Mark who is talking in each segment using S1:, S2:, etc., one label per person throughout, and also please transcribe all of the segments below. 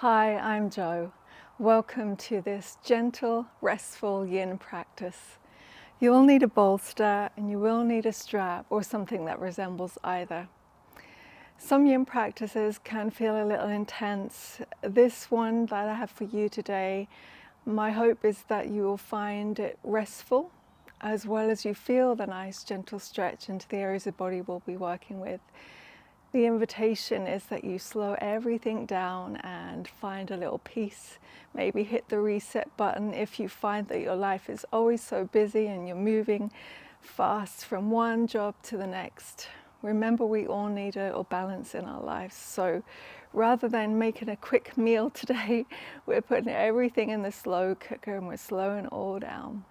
S1: Hi, I'm Jo. Welcome to this gentle, restful yin practice. You will need a bolster and you will need a strap or something that resembles either. Some yin practices can feel a little intense. This one that I have for you today, my hope is that you will find it restful as well as you feel the nice gentle stretch into the areas of the body we'll be working with. The invitation is that you slow everything down and find a little peace. Maybe hit the reset button if you find that your life is always so busy and you're moving fast from one job to the next. Remember, we all need a little balance in our lives. So rather than making a quick meal today, we're putting everything in the slow cooker and we're slowing it all down.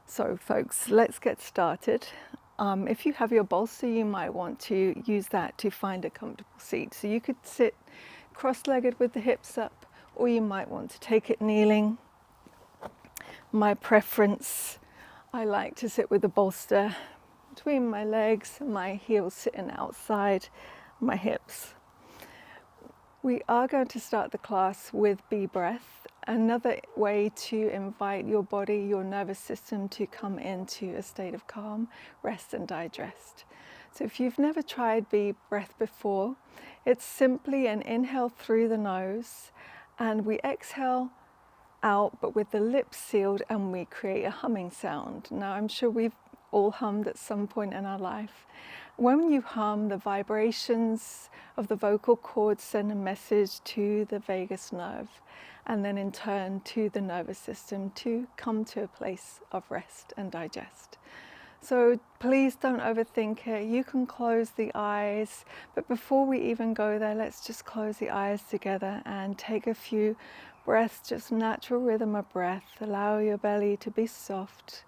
S1: So folks, let's get started. If you have your bolster, you might want to use that to find a comfortable seat. So you could sit cross-legged with the hips up, or you might want to take it kneeling. My preference, I like to sit with the bolster between my legs, my heels sitting outside my hips. We are going to start the class with bee breath, another way to invite your body, your nervous system to come into a state of calm, rest and digest. So if you've never tried bee breath before, it's simply an inhale through the nose and we exhale out but with the lips sealed and we create a humming sound. Now I'm sure we've all hummed at some point in our life. When you hum, the vibrations of the vocal cords send a message to the vagus nerve and then in turn to the nervous system to come to a place of rest and digest. So please don't overthink it. You can close the eyes, but before we even go there, let's just close the eyes together and take a few breaths, just natural rhythm of breath. Allow your belly to be soft.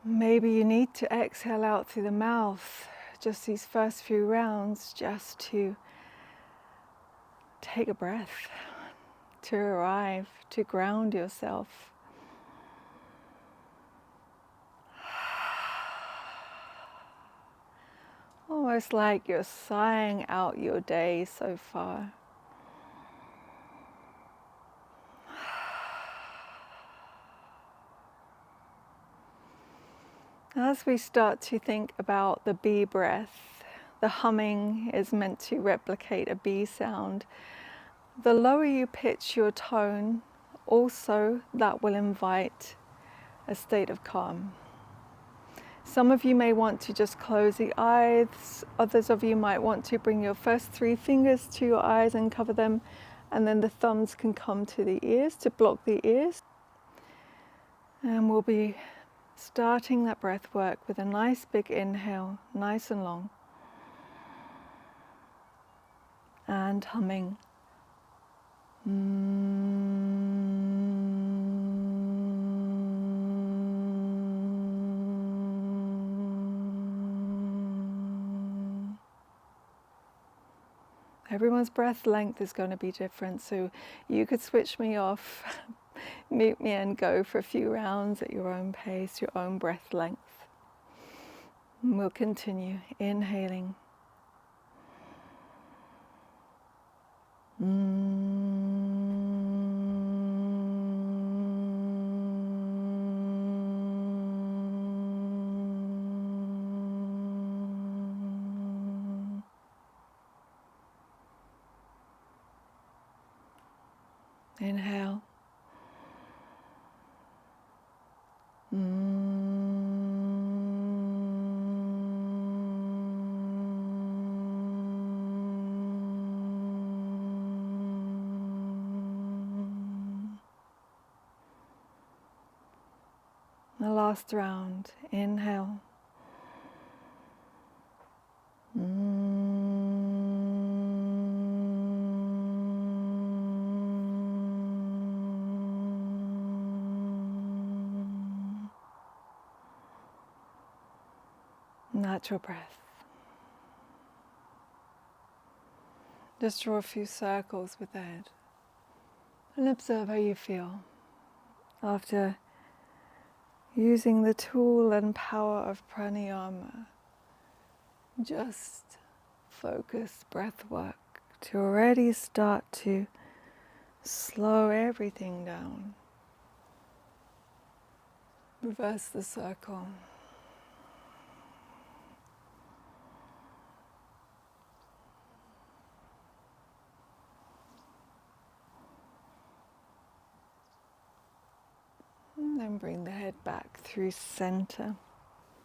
S1: Maybe you need to exhale out through the mouth, just these first few rounds, just to take a breath, to arrive, to ground yourself. Almost like you're sighing out your day so far. As we start to think about the bee breath, the humming is meant to replicate a bee sound. The lower you pitch your tone, also that will invite a state of calm. Some of you may want to just close the eyes. Others of you might want to bring your first 3 fingers to your eyes and cover them, and then the thumbs can come to the ears to block the ears. And we'll be starting that breath work with a nice big inhale, nice and long, and humming. Everyone's breath length is going to be different, so you could switch me off, mute me and go for a few rounds at your own pace, your own breath length. And we'll continue inhaling. Inhale. The last round. Inhale. Natural breath. Just draw a few circles with the head and observe how you feel after using the tool and power of pranayama. Just focus breath work to already start to slow everything down. Reverse the circle. And then bring the head back through center.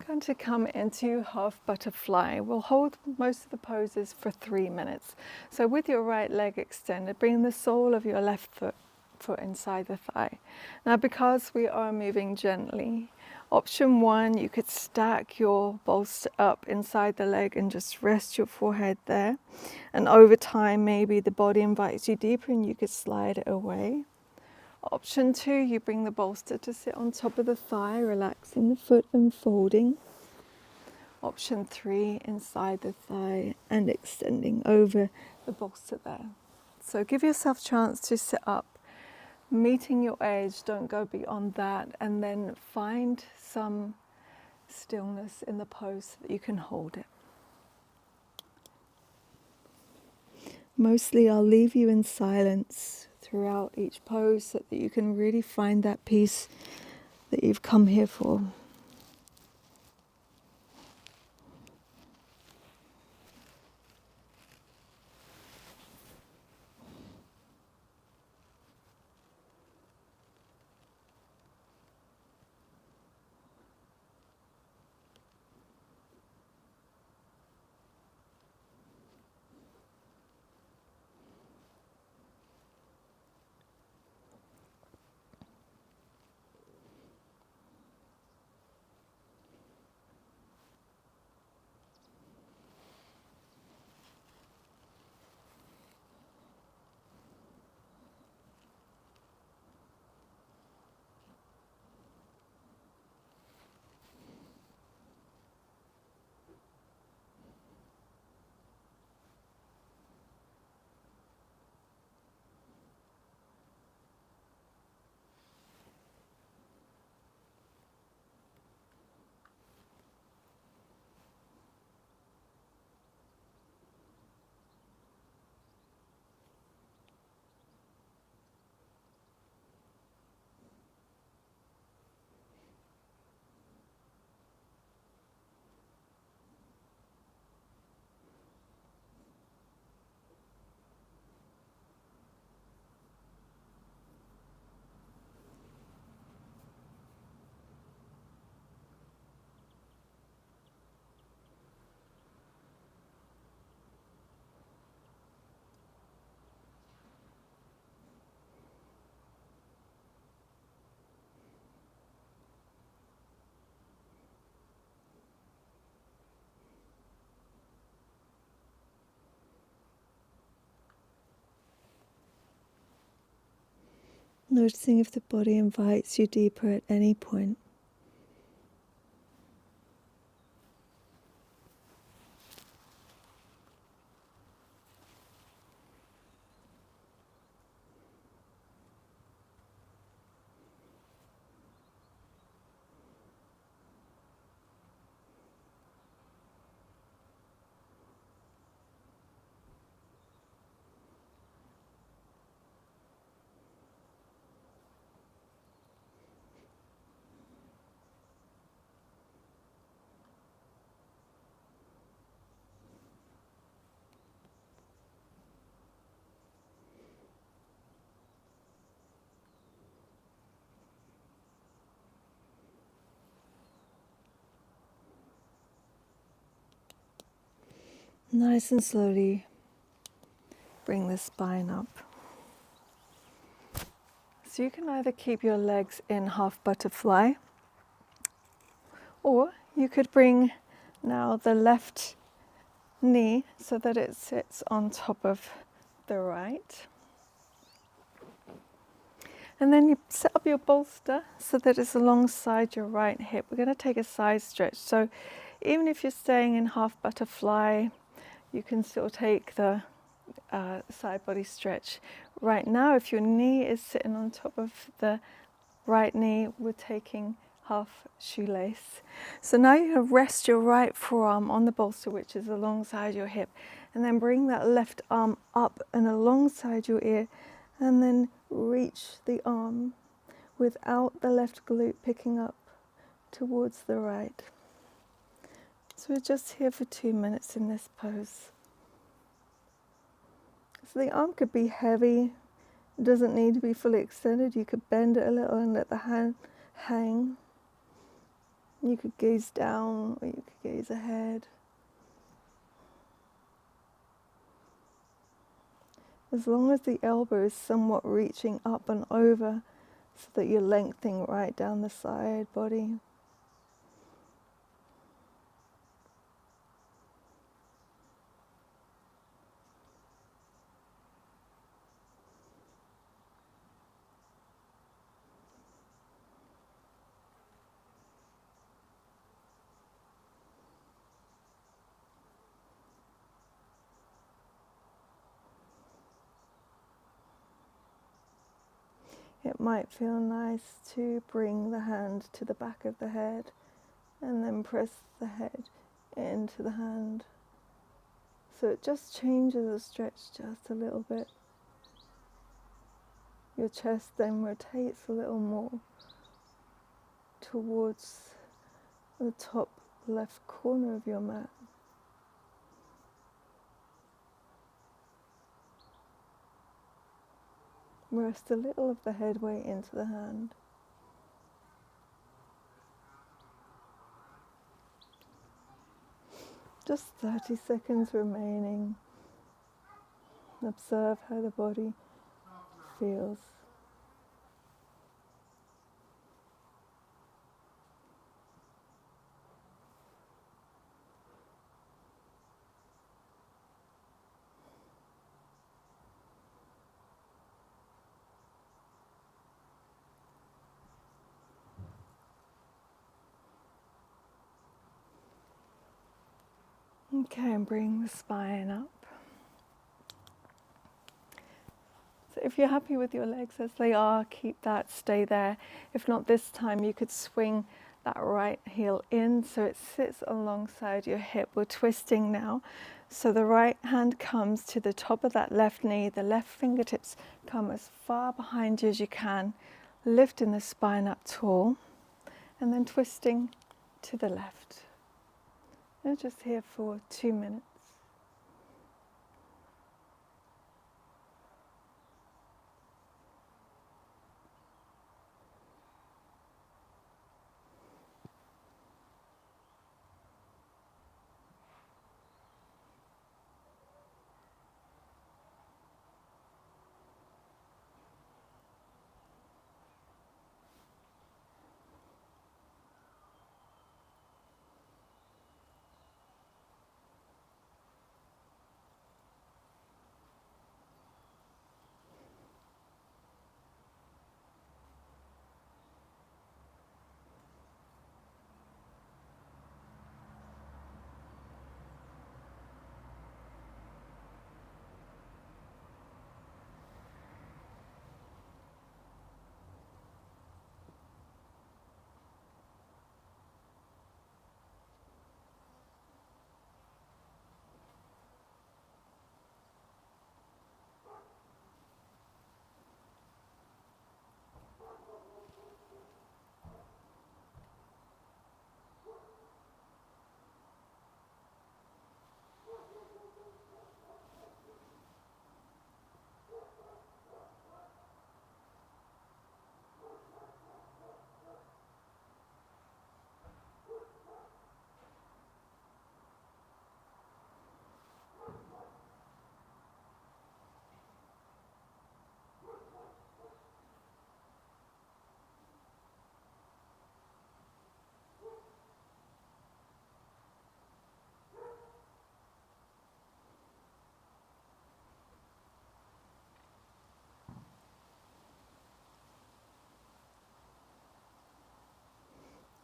S1: Going to come into half butterfly. We'll hold most of the poses for 3 minutes. So with your right leg extended, bring the sole of your left foot inside the thigh. Now because we are moving gently, option 1, you could stack your bolster up inside the leg and just rest your forehead there. And over time, maybe the body invites you deeper and you could slide it away. Option 2, you bring the bolster to sit on top of the thigh, relaxing the foot and folding. Option 3, inside the thigh and extending over the bolster there. So give yourself a chance to sit up, meeting your edge, don't go beyond that, and then find some stillness in the pose so that you can hold it. Mostly I'll leave you in silence throughout each pose so that you can really find that peace that you've come here for. Noticing if the body invites you deeper at any point. Nice and slowly bring the spine up. So you can either keep your legs in half butterfly, or you could bring now the left knee so that it sits on top of the right. And then you set up your bolster so that it's alongside your right hip. We're going to take a side stretch. So even if you're staying in half butterfly, you can still take the side body stretch. Right now, if your knee is sitting on top of the right knee, we're taking half shoelace. So now you rest your right forearm on the bolster, which is alongside your hip, and then bring that left arm up and alongside your ear, and then reach the arm without the left glute picking up towards the right. So we're just here for 2 minutes in this pose. So the arm could be heavy, it doesn't need to be fully extended. You could bend it a little and let the hand hang. You could gaze down or you could gaze ahead. As long as the elbow is somewhat reaching up and over so that you're lengthening right down the side body. It might feel nice to bring the hand to the back of the head and then press the head into the hand. So it just changes the stretch just a little bit. Your chest then rotates a little more towards the top left corner of your mat. Rest a little of the head weight into the hand. Just 30 seconds remaining. Observe how the body feels. Okay, and bring the spine up. So if you're happy with your legs as they are, keep that, stay there. If not this time, you could swing that right heel in so it sits alongside your hip. We're twisting now. So the right hand comes to the top of that left knee. The left fingertips come as far behind you as you can, lifting the spine up tall, and then twisting to the left. We're just here for 2 minutes.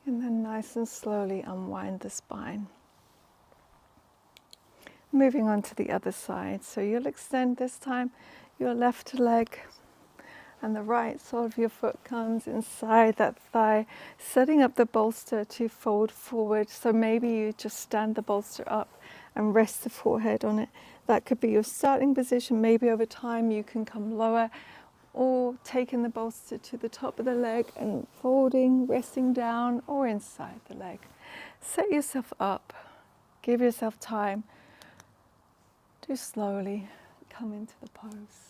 S1: And then nice and slowly unwind the spine. Moving on to the other side. So you'll extend this time your left leg And the right sole of your foot comes inside that thigh, setting up the bolster to fold forward. So maybe you just stand the bolster up and rest the forehead on it. That could be your starting position. Maybe over time you can come lower, or taking the bolster to the top of the leg and folding, resting down or inside the leg. Set yourself up. Give yourself time to slowly come into the pose.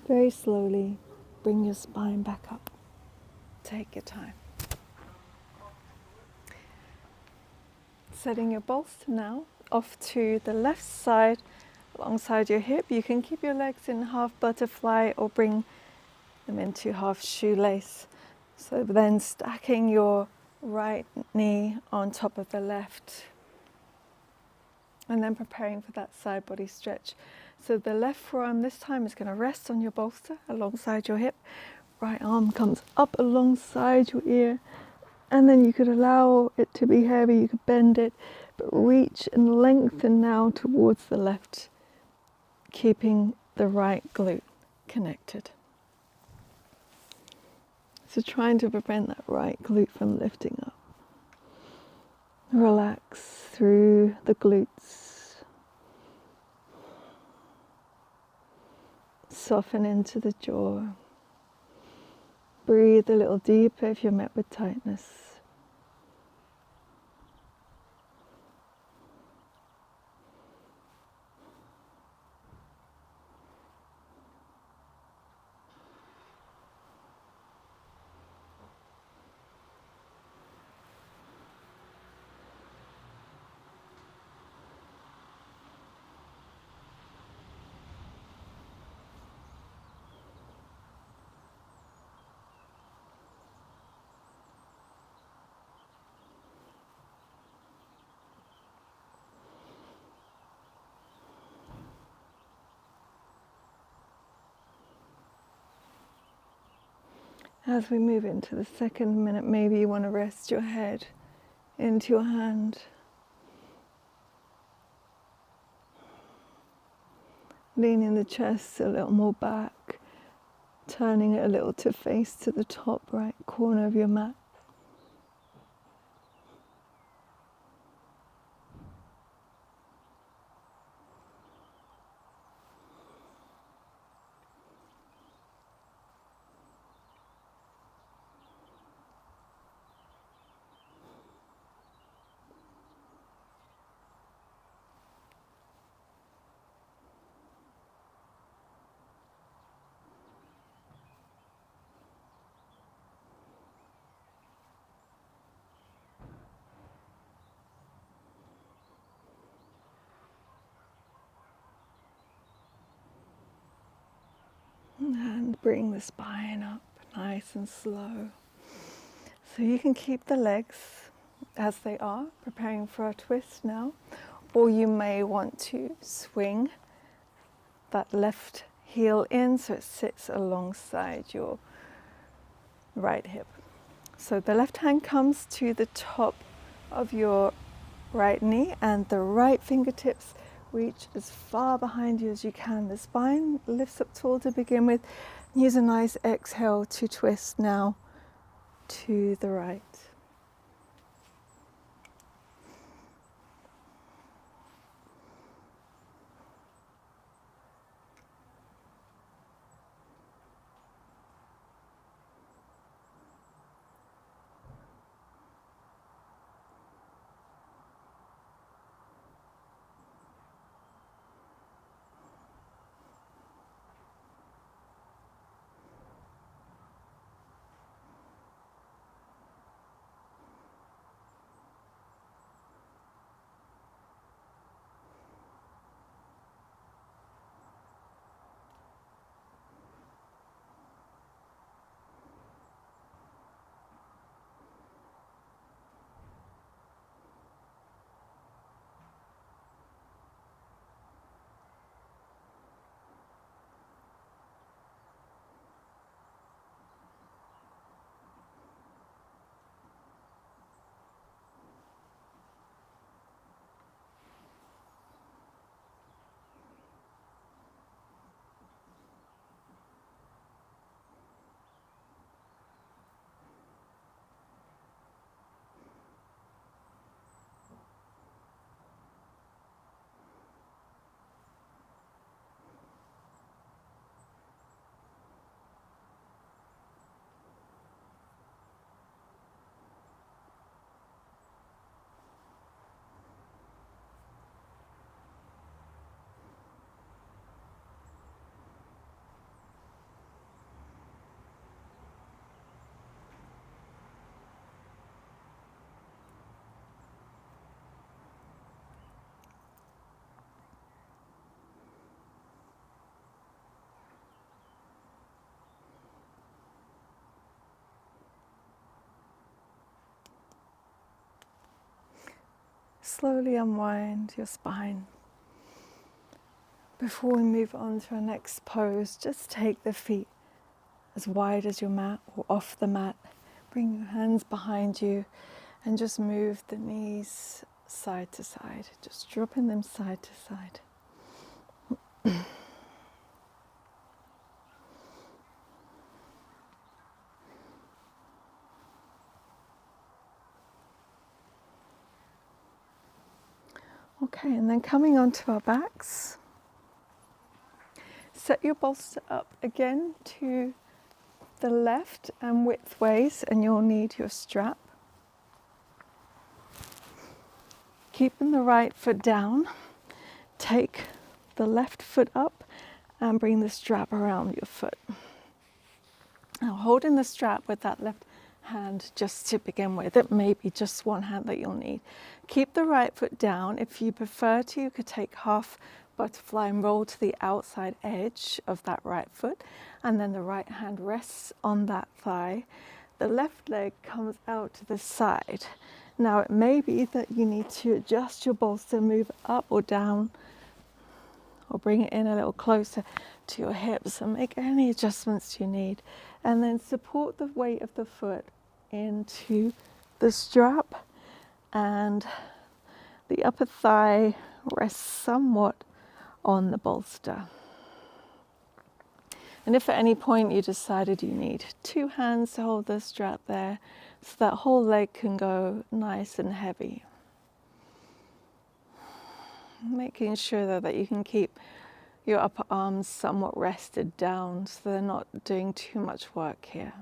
S1: Very slowly, bring your spine back up. Take your time. Setting your bolster now off to the left side alongside your hip. You can keep your legs in half butterfly or bring them into half shoelace. So then stacking your right knee on top of the left. And then preparing for that side body stretch. So the left forearm this time is going to rest on your bolster alongside your hip. Right arm comes up alongside your ear. And then you could allow it to be heavy, you could bend it, but reach and lengthen now towards the left, keeping the right glute connected. So trying to prevent that right glute from lifting up. Relax through the glutes. Soften into the jaw. Breathe a little deeper if you're met with tightness. As we move into the second minute, maybe you want to rest your head into your hand. Leaning the chest a little more back, turning it a little to face to the top right corner of your mat. And bring the spine up nice and slow. So you can keep the legs as they are, preparing for a twist now. Or you may want to swing that left heel in so it sits alongside your right hip. So the left hand comes to the top of your right knee and the right fingertips reach as far behind you as you can. The spine lifts up tall to begin with. Use a nice exhale to twist now to the right. Slowly unwind your spine. Before we move on to our next pose, just take the feet as wide as your mat or off the mat. Bring your hands behind you and just move the knees side to side, just dropping them side to side. Okay, and then coming onto our backs, set your bolster up again to the left and widthways, and you'll need your strap. Keeping the right foot down, take the left foot up and bring the strap around your foot. Now holding the strap with that left hand just to begin with, it may be just one hand that you'll need. Keep the right foot down. If you prefer to, you could take half butterfly and roll to the outside edge of that right foot, and then the right hand rests on that thigh. The left leg comes out to the side. Now it may be that you need to adjust your bolster, move up or down or bring it in a little closer to your hips and make any adjustments you need. And then support the weight of the foot into the strap, and the upper thigh rests somewhat on the bolster. And if at any point you decided you need 2 hands to hold the strap there, so that whole leg can go nice and heavy. Making sure that you can keep your upper arms somewhat rested down so they're not doing too much work here.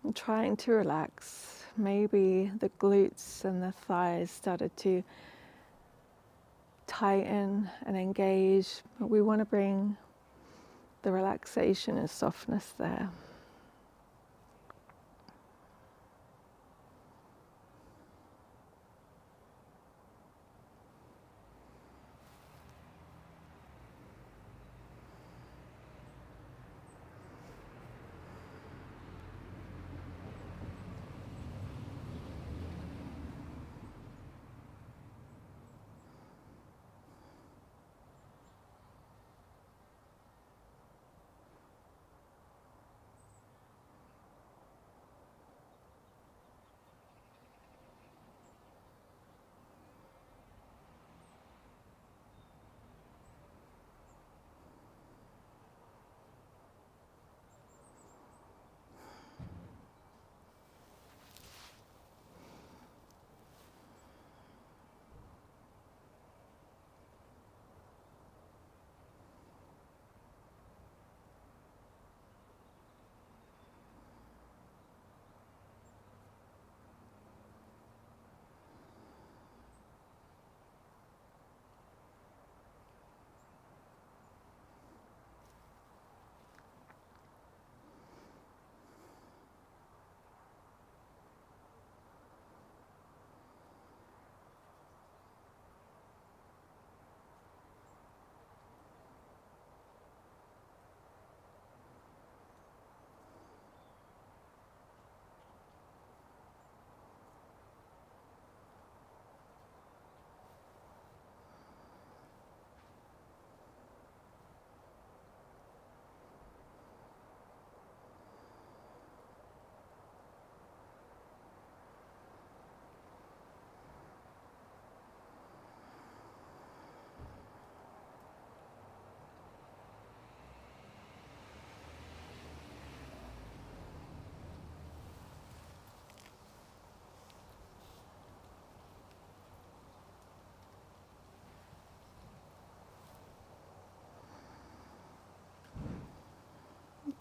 S1: And trying to relax. Maybe the glutes and the thighs started to tighten and engage, but we want to bring the relaxation and softness there.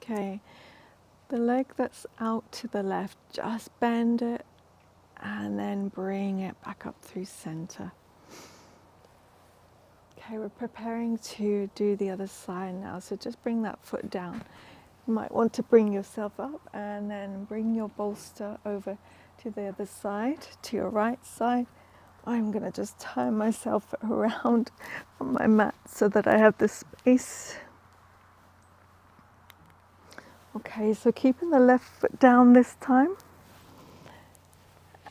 S1: Okay, the leg that's out to the left, just bend it and then bring it back up through center. Okay, we're preparing to do the other side now, so just bring that foot down. You might want to bring yourself up and then bring your bolster over to the other side, to your right side. I'm going to just turn myself around on my mat so that I have the space. Okay, so keeping the left foot down this time,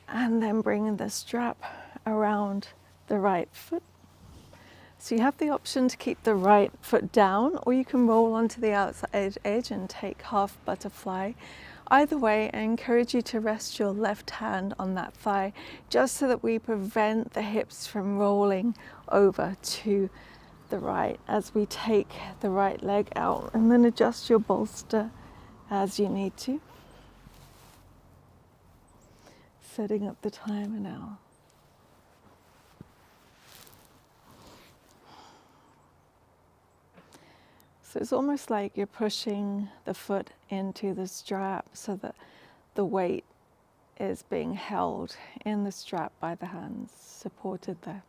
S1: and then bringing the strap around the right foot. So you have the option to keep the right foot down, or you can roll onto the outside edge and take half butterfly. Either way, I encourage you to rest your left hand on that thigh, just so that we prevent the hips from rolling over to the right as we take the right leg out, and then adjust your bolster as you need to. Setting up the timer now. So it's almost like you're pushing the foot into the strap so that the weight is being held in the strap by the hands, supported there.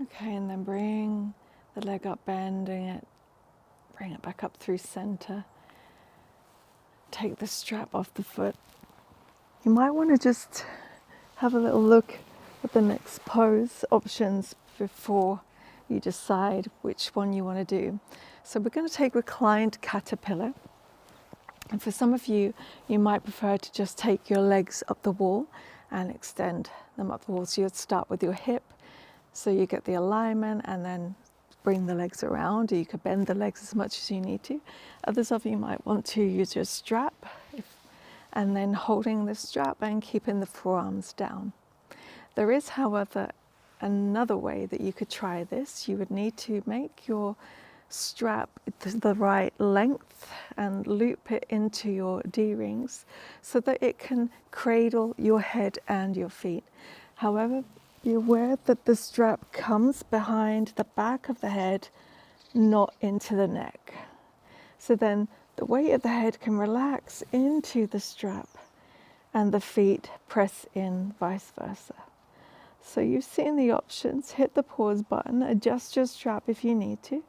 S1: Okay, and then bring the leg up, bending it, bring it back up through center. Take the strap off the foot. You might want to just have a little look at the next pose options before you decide which one you want to do. So we're going to take reclined caterpillar. And for some of you, you might prefer to just take your legs up the wall and extend them up the wall. So you'd start with your hip, so you get the alignment, and then bring the legs around. Or you could bend the legs as much as you need to. Others of you might want to use your strap, and then holding the strap and keeping the forearms down. There is, however, another way that you could try this. You would need to make your strap the right length and loop it into your D-rings so that it can cradle your head and your feet. However, be aware that the strap comes behind the back of the head, not into the neck. So then the weight of the head can relax into the strap and the feet press in, vice versa. So you've seen the options. Hit the pause button, adjust your strap if you need to.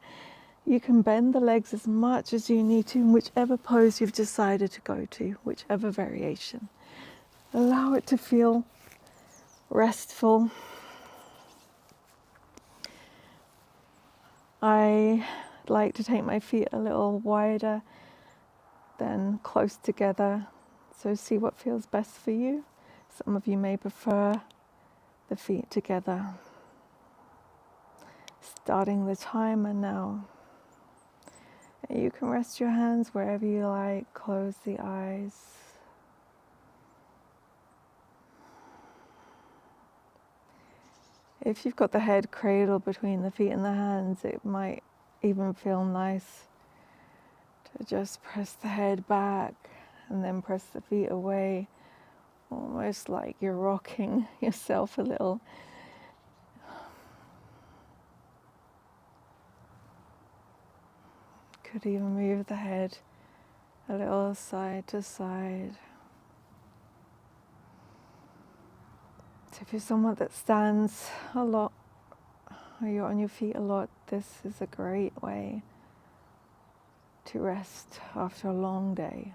S1: You can bend the legs as much as you need to in whichever pose you've decided to go to, whichever variation. Allow it to feel restful. I like to take my feet a little wider than close together, so see what feels best for you. Some of you may prefer the feet together. Starting the timer now. You can rest your hands wherever you like, close the eyes. If you've got the head cradled between the feet and the hands, it might even feel nice to just press the head back and then press the feet away, almost like you're rocking yourself a little. Could even move the head a little side to side. So if you're someone that stands a lot, or you're on your feet a lot, this is a great way to rest after a long day.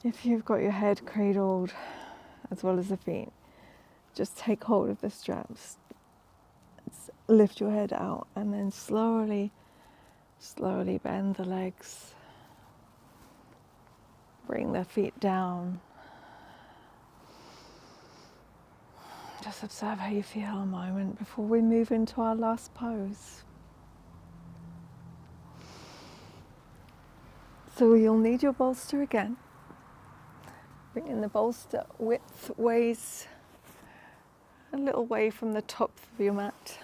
S1: If you've got your head cradled as well as the feet, just take hold of the straps, lift your head out, and then slowly bend the legs Bring the feet down. Just observe how you feel a moment before we move into our last pose. So you'll need your bolster again. Bring in the bolster widthways a little way from the top of your mat.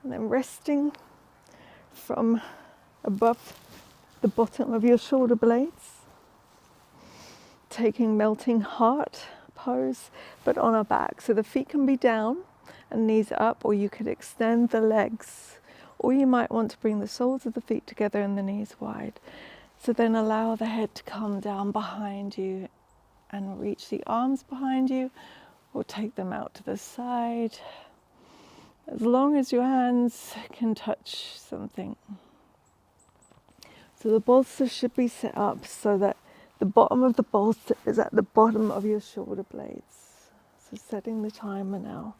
S1: And then resting from above the bottom of your shoulder blades. Taking melting heart pose, but on our back. So the feet can be down and knees up, or you could extend the legs. Or you might want to bring the soles of the feet together and the knees wide. So then allow the head to come down behind you and reach the arms behind you, or take them out to the side, as long as your hands can touch something. So the bolster should be set up so that the bottom of the bolster is at the bottom of your shoulder blades. So setting the timer now.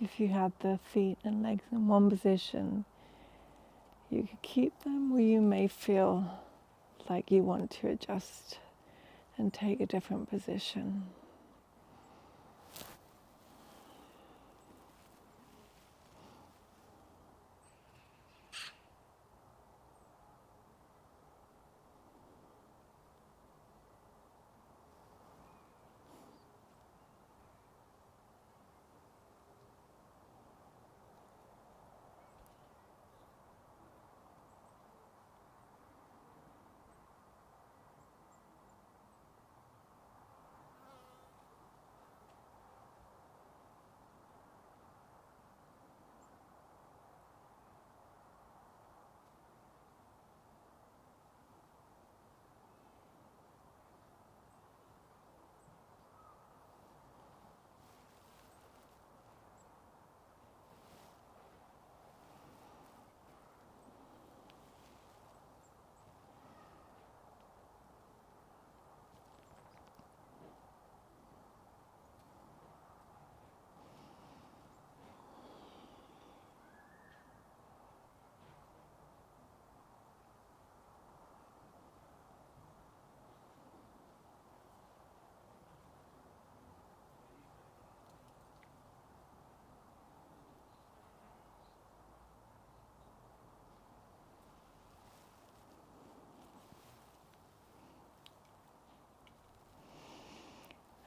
S1: If you had the feet and legs in one position, you could keep them, or you may feel like you want to adjust and take a different position.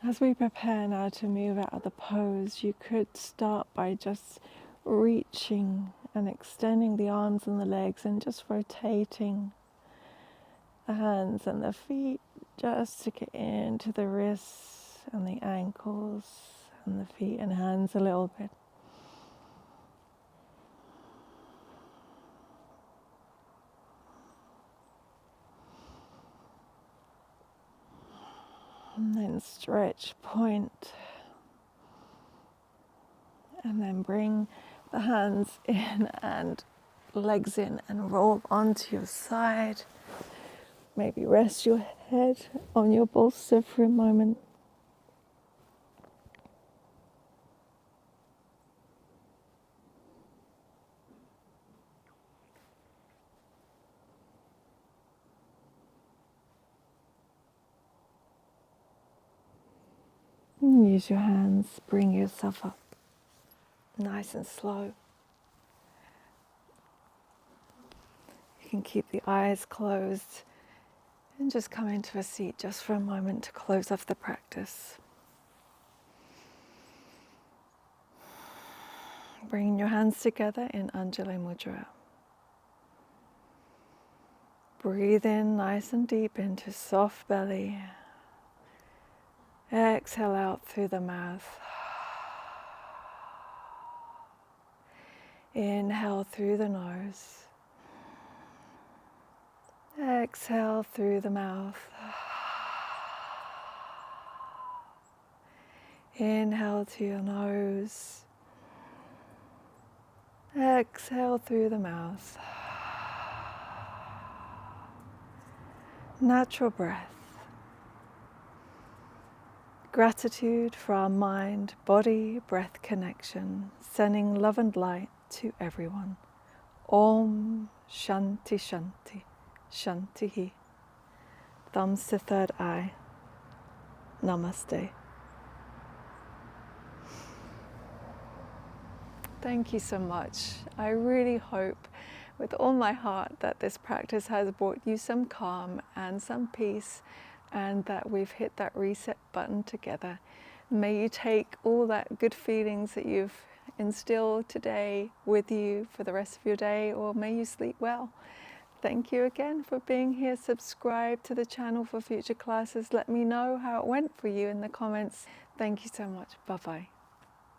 S1: As we prepare now to move out of the pose, you could start by just reaching and extending the arms and the legs and just rotating the hands and the feet just to get into the wrists and the ankles and the feet and hands a little bit. And then stretch, point, and then bring the hands in and legs in and roll onto your side. Maybe rest your head on your bolster for a moment. And use your hands, bring yourself up nice and slow. You can keep the eyes closed and just come into a seat just for a moment to close off the practice. Bringing your hands together in Anjali Mudra. Breathe in nice and deep into soft belly. Exhale out through the mouth. Inhale through the nose. Exhale through the mouth. Inhale to your nose. Exhale through the mouth. Natural breath. Gratitude for our mind, body, breath connection, sending love and light to everyone. Om Shanti Shanti Shanti. Thumbs to third eye. Namaste. Thank you so much. I really hope with all my heart that this practice has brought you some calm and some peace, and that we've hit that reset button together. May you take all that good feelings that you've instilled today with you for the rest of your day, or may you sleep well. Thank you again for being here. Subscribe to the channel for future classes. Let me know how it went for you in the comments. Thank you so much. Bye-bye.